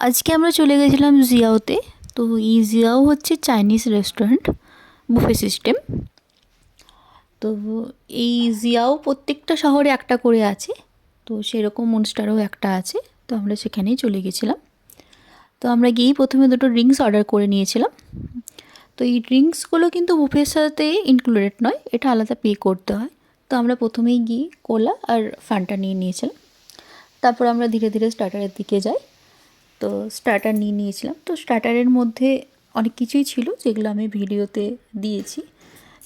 আজকে আমরা চলে গেছিলাম জিয়াওতে। তো এই জিয়াও হচ্ছে চাইনিজ রেস্টুরেন্ট, বুফে সিস্টেম। তো এই জিয়াও প্রত্যেকটা শহরে একটা করে আছে, তো সেরকম মনস্টারও একটা আছে। তো আমরা সেখানেই চলে গেছিলাম। তো আমরা গিয়েই প্রথমে দুটো ড্রিঙ্কস অর্ডার করে নিয়েছিলাম। তো এই ড্রিঙ্কসগুলো কিন্তু বুফের সাথে ইনক্লুডেড নয়, এটা আলাদা পে করতে হয়। তো আমরা প্রথমেই গিয়ে কোলা আর ফান্টা নিয়ে নিয়েছিলাম। তারপর আমরা ধীরে ধীরে স্টার্টারের দিকে যাই। তো স্টার্টার নিয়ে নিয়েছিলাম। তো স্টার্টারের মধ্যে অনেক কিছুই ছিল যেগুলো আমি ভিডিওতে দিয়েছি।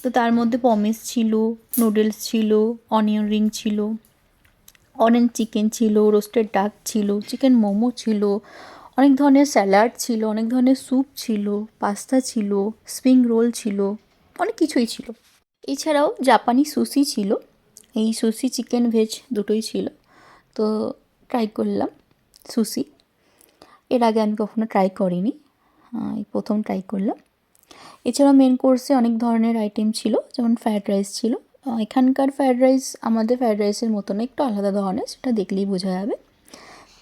তো তার মধ্যে পমেস ছিল, নুডলস ছিল, অনিয়ন রিং ছিল, অরেঞ্জ চিকেন ছিল, রোস্টেড ডাক ছিল, চিকেন মোমো ছিল, অনেক ধরনের স্যালাড ছিল, অনেক ধরনের স্যুপ ছিল, পাস্তা ছিল, স্প্রিং রোল ছিল, অনেক কিছুই ছিল। এছাড়াও জাপানি সুশি ছিল। এই সুশি চিকেন ভেজ দুটোই ছিল। তো ট্রাই করলাম সুশি। এর আগে আমি কখনো ট্রাই করিনি, এই প্রথম ট্রাই করলাম। এছাড়াও মেন কোর্সে অনেক ধরনের আইটেম ছিল, যেমন ফ্রায়েড রাইস ছিল। এখানকার ফ্রায়েড রাইস আমাদের ফ্রায়েড রাইসের মতো না, একটু আলাদা ধরনের, সেটা দেখলেই বোঝা যাবে।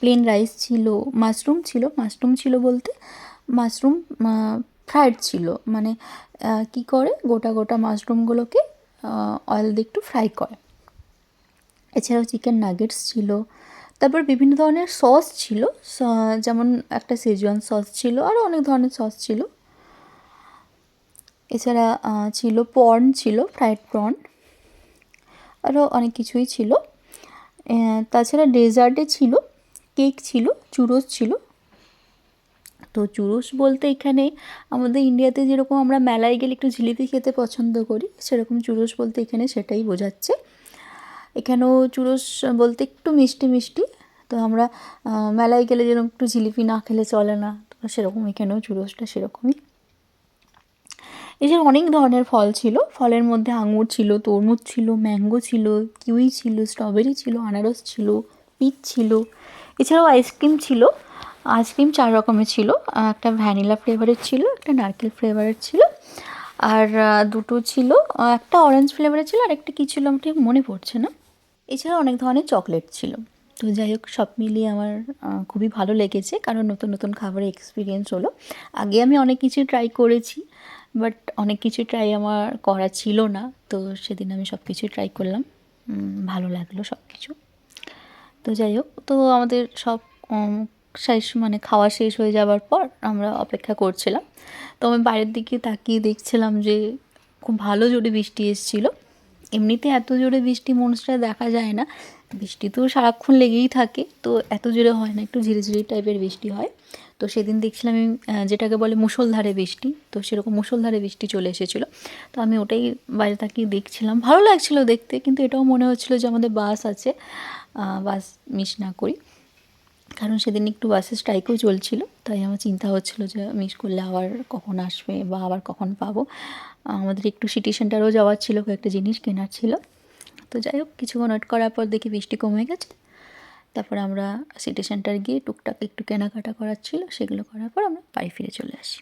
প্লেন রাইস ছিল, মাশরুম ছিল বলতে মাশরুম ফ্রায়েড ছিল, মানে কি করে গোটা গোটা মাশরুমগুলোকে অয়েল দিয়ে একটু ফ্রাই করে। এছাড়াও চিকেন নাগেটস ছিল। তারপর বিভিন্ন ধরনের সস ছিল, যেমন একটা সেজওয়ান সস ছিল, আরও অনেক ধরনের সস ছিল। এছাড়া ছিল প্রন ছিল, ফ্রাইড প্রন, আরও অনেক কিছুই ছিল। তাছাড়া ডেজার্টে ছিল কেক ছিল, চুরোস ছিল। তো চুরোস বলতে এখানে আমাদের ইন্ডিয়াতে যেরকম আমরা মেলায় গেলে একটু জিলিপি খেতে পছন্দ করি, সেরকম চুরোস বলতে এখানে সেটাই বোঝাচ্ছে। এখানেও চুরোস বলতে একটু মিষ্টি মিষ্টি। তো আমরা মেলায় গেলে যেরকম একটু জিলিপি না খেলে চলে না, তো সেরকম এখানেও চুরোসটা সেরকমই। এছাড়া অনেক ধরনের ফল ছিল। ফলের মধ্যে আঙুর ছিল, তরমুজ ছিল, ম্যাঙ্গো ছিল, কিউই ছিল, স্ট্রবেরি ছিল, আনারস ছিল, পিচ ছিল। এছাড়াও আইসক্রিম ছিল। আইসক্রিম 4 রকমের ছিল, একটা ভ্যানিলা ফ্লেভারের ছিল, একটা নারকেল ফ্লেভারের ছিল, আর দুটো ছিল, একটা অরেঞ্জ ফ্লেভারের ছিল, আর একটা কী ছিল আমার ঠিক মনে পড়ছে না। এছাড়াও অনেক ধরনের চকলেট ছিল। তো যাই হোক, সব মিলিয়ে আমার খুবই ভালো লেগেছে, কারণ নতুন নতুন খাবারের এক্সপিরিয়েন্স হলো। আগে আমি অনেক কিছু ট্রাই করেছি, বাট অনেক কিছু ট্রাই আমার করা ছিল না। তো সেদিন আমি সব কিছুই ট্রাই করলাম, ভালো লাগলো সব কিছু। তো যাই হোক, তো আমাদের সব শেষ, মানে খাওয়া শেষ হয়ে যাওয়ার পর আমরা অপেক্ষা করছিলাম। তো আমি বাইরের দিকে তাকিয়ে দেখছিলাম যে খুব ভালো জোরে বৃষ্টি এসেছিলো। এমনিতে এত জোরে বৃষ্টি মনস্টারে দেখা যায় না, বৃষ্টি তো সারাক্ষণ লেগেই থাকে, তো এত জোরে হয় না, একটু ঝিরিঝিরি টাইপের বৃষ্টি হয়। তো সেদিন দেখছিলাম আমি যেটাকে বলে মুষলধারে বৃষ্টি, তো সেরকম মুষলধারে বৃষ্টি চলে এসেছিলো। তো আমি ওটাই বাইরে তাকিয়ে দেখছিলাম, ভালো লাগছিলো দেখতে, কিন্তু এটাও মনে হচ্ছিলো যে আমাদের বাস আছে, বাস মিস না করি। কারণ সেদিন একটু বাসের স্ট্রাইকও চলছিল, তাই আমার চিন্তা হচ্ছিলো যে মিস করলে আবার কখন আসবে বা আবার কখন পাবো। আমাদের একটু সিটি সেন্টারেও যাওয়ার ছিল, কয়েকটা জিনিস কেনার ছিল। তো যাই হোক, কিছুক্ষণ ওয়েট করার পর দেখি বৃষ্টি কমে গেছে। তারপর আমরা সিটি সেন্টার গিয়ে টুকটাক একটু কেনাকাটা করার ছিল, সেগুলো করার পর আমরা বাড়ি ফিরে চলে আসি।